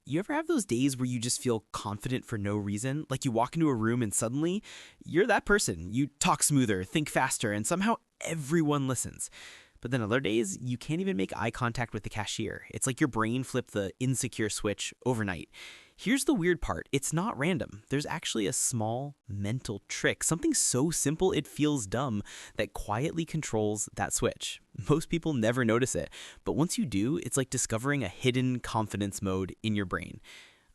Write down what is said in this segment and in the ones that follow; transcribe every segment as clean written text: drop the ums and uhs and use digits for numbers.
You ever have those days where you just feel confident for no reason? Like you walk into a room and suddenly you're that person. You talk smoother, think faster, and somehow everyone listens. But then other days, you can't even make eye contact with the cashier. It's like your brain flipped the insecure switch overnight. Here's the weird part. It's not random. There's actually a small mental trick, something so simple it feels dumb, that quietly controls that switch. Most people never notice it, but once you do, it's like discovering a hidden confidence mode in your brain.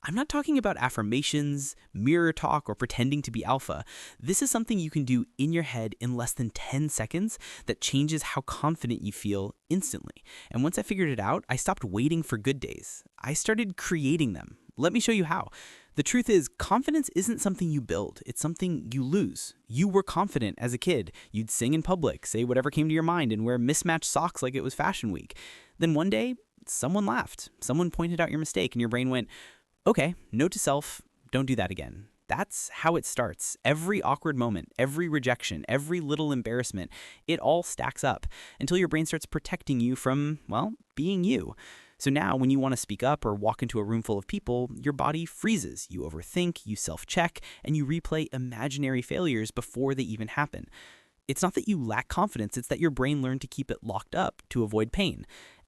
I'm not talking about affirmations, mirror talk, or pretending to be alpha. This is something you can do in your head in less than 10 seconds that changes how confident you feel instantly. And once I figured it out, I stopped waiting for good days. I started creating them. Let me show you how. The truth is, confidence isn't something you build. It's something you lose. You were confident as a kid. You'd sing in public, say whatever came to your mind, and wear mismatched socks like it was fashion week. Then one day, someone laughed. Someone pointed out your mistake, and your brain went, okay, note to self, don't do that again. That's how it starts. Every awkward moment, every rejection, every little embarrassment, it all stacks up until your brain starts protecting you from, well, being you. So now when you want to speak up or walk into a room full of people, your body freezes. You overthink, you self-check, and you replay imaginary failures before they even happen. It's not that you lack confidence, it's that your brain learned to keep it locked up to avoid pain.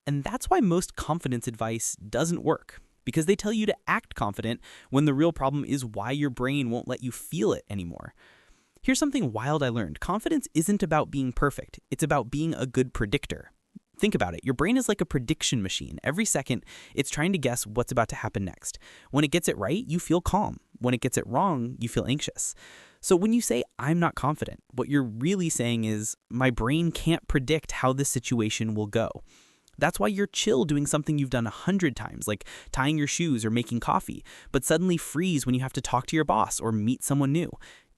And that's why most confidence advice doesn't work. Because they tell you to act confident when the real problem is why your brain won't let you feel it anymore. Here's something wild I learned. Confidence isn't about being perfect. It's about being a good predictor. Think about it. Your brain is like a prediction machine. Every second, it's trying to guess what's about to happen next. When it gets it right, you feel calm. When it gets it wrong, you feel anxious. So when you say, I'm not confident, what you're really saying is, my brain can't predict how this situation will go. That's why you're chill doing something you've done 100 times, like tying your shoes or making coffee, but suddenly freeze when you have to talk to your boss or meet someone new.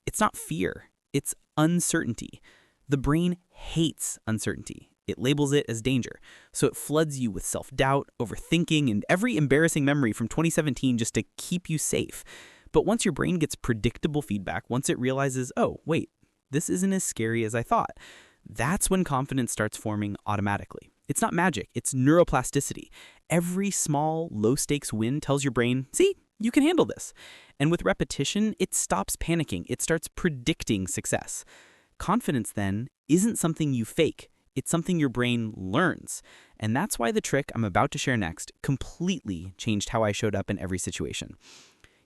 It's not fear, it's uncertainty. The brain hates uncertainty. It labels it as danger. So it floods you with self-doubt, overthinking, and every embarrassing memory from 2017 just to keep you safe. But once your brain gets predictable feedback, once it realizes, oh, wait, this isn't as scary as I thought, that's when confidence starts forming automatically. It's not magic, it's neuroplasticity. Every small, low-stakes win tells your brain, see, you can handle this. And with repetition, it stops panicking. It starts predicting success. Confidence, then, isn't something you fake. It's something your brain learns. And that's why the trick I'm about to share next completely changed how I showed up in every situation.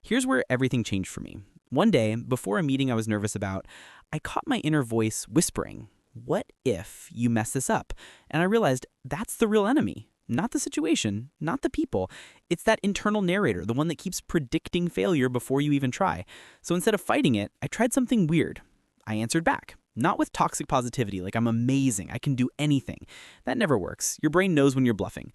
Here's where everything changed for me. One day, before a meeting I was nervous about, I caught my inner voice whispering, what if you mess this up? And I realized that's the real enemy, not the situation, not the people. It's that internal narrator, the one that keeps predicting failure before you even try. So instead of fighting it, I tried something weird. I answered back, not with toxic positivity, like I'm amazing, I can do anything. That never works. Your brain knows when you're bluffing.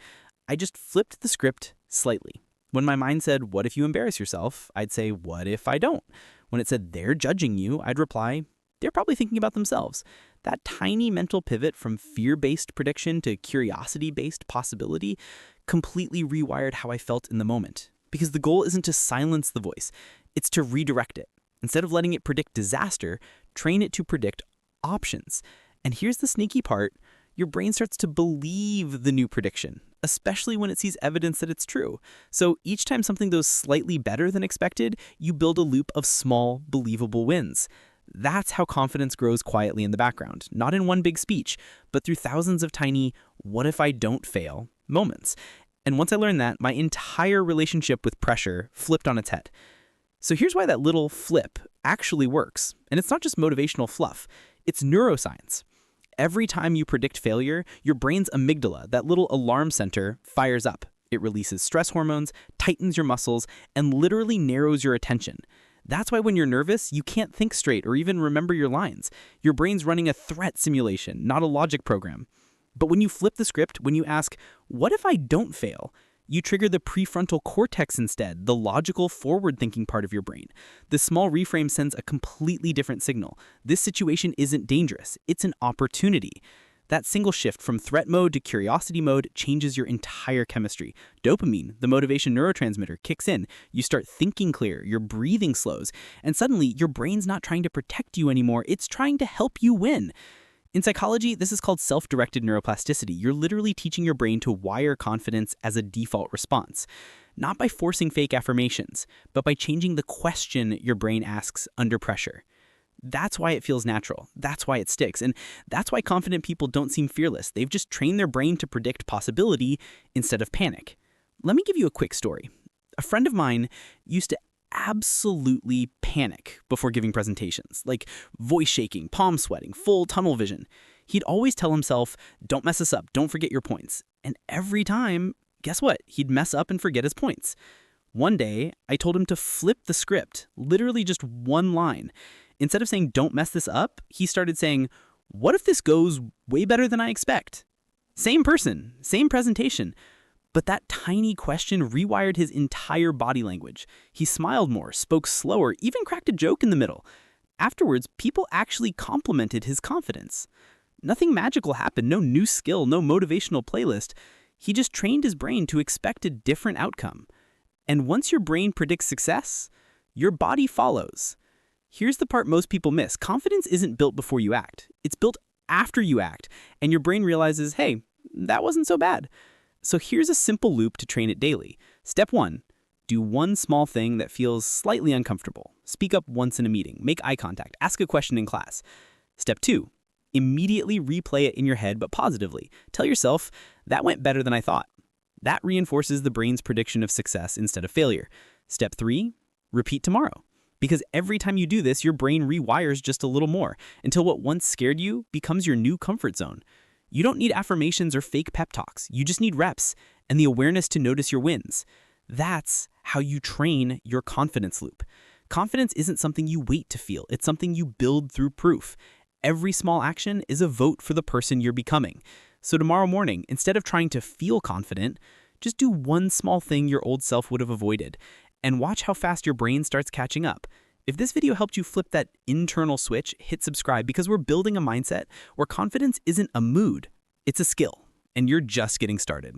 I just flipped the script slightly. When my mind said, what if you embarrass yourself? I'd say, what if I don't? When it said, they're judging you, I'd reply, they're probably thinking about themselves. That tiny mental pivot from fear-based prediction to curiosity-based possibility completely rewired how I felt in the moment. Because the goal isn't to silence the voice, it's to redirect it. Instead of letting it predict disaster, train it to predict options. And here's the sneaky part, your brain starts to believe the new prediction, especially when it sees evidence that it's true. So each time something goes slightly better than expected, you build a loop of small, believable wins. That's how confidence grows quietly in the background, not in one big speech, but through thousands of tiny, what if I don't fail moments. And once I learned that, my entire relationship with pressure flipped on its head. So here's why that little flip actually works. And it's not just motivational fluff, it's neuroscience. Every time you predict failure, your brain's amygdala, that little alarm center, fires up. It releases stress hormones, tightens your muscles, and literally narrows your attention. That's why when you're nervous, you can't think straight or even remember your lines. Your brain's running a threat simulation, not a logic program. But when you flip the script, when you ask, what if I don't fail? You trigger the prefrontal cortex instead, the logical, forward-thinking part of your brain. This small reframe sends a completely different signal. This situation isn't dangerous. It's an opportunity. That single shift from threat mode to curiosity mode changes your entire chemistry. Dopamine, the motivation neurotransmitter, kicks in. You start thinking clear, your breathing slows, and suddenly your brain's not trying to protect you anymore, it's trying to help you win. In psychology, this is called self-directed neuroplasticity. You're literally teaching your brain to wire confidence as a default response. not by forcing fake affirmations, but by changing the question your brain asks under pressure. That's why it feels natural. That's why it sticks. And that's why confident people don't seem fearless. They've just trained their brain to predict possibility instead of panic. Let me give you a quick story. A friend of mine used to absolutely panic before giving presentations, like voice shaking, palm sweating, full tunnel vision. He'd always tell himself, don't mess this up, don't forget your points. And every time, guess what? He'd mess up and forget his points. One day, I told him to flip the script, literally just one line. Instead of saying, don't mess this up, he started saying, what if this goes way better than I expect? Same person, same presentation. But that tiny question rewired his entire body language. He smiled more, spoke slower, even cracked a joke in the middle. Afterwards, people actually complimented his confidence. Nothing magical happened, no new skill, no motivational playlist. He just trained his brain to expect a different outcome. And once your brain predicts success, your body follows. Here's the part most people miss. Confidence isn't built before you act. It's built after you act, and your brain realizes, hey, that wasn't so bad. So here's a simple loop to train it daily. Step 1, do one small thing that feels slightly uncomfortable. Speak up once in a meeting, make eye contact, ask a question in class. Step 2, immediately replay it in your head, but positively. Tell yourself, that went better than I thought. That reinforces the brain's prediction of success instead of failure. Step 3, repeat tomorrow. Because every time you do this, your brain rewires just a little more until what once scared you becomes your new comfort zone. You don't need affirmations or fake pep talks. You just need reps and the awareness to notice your wins. That's how you train your confidence loop. Confidence isn't something you wait to feel. It's something you build through proof. Every small action is a vote for the person you're becoming. So tomorrow morning, instead of trying to feel confident, just do one small thing your old self would have avoided and watch how fast your brain starts catching up. If this video helped you flip that internal switch, hit subscribe because we're building a mindset where confidence isn't a mood, it's a skill, and you're just getting started.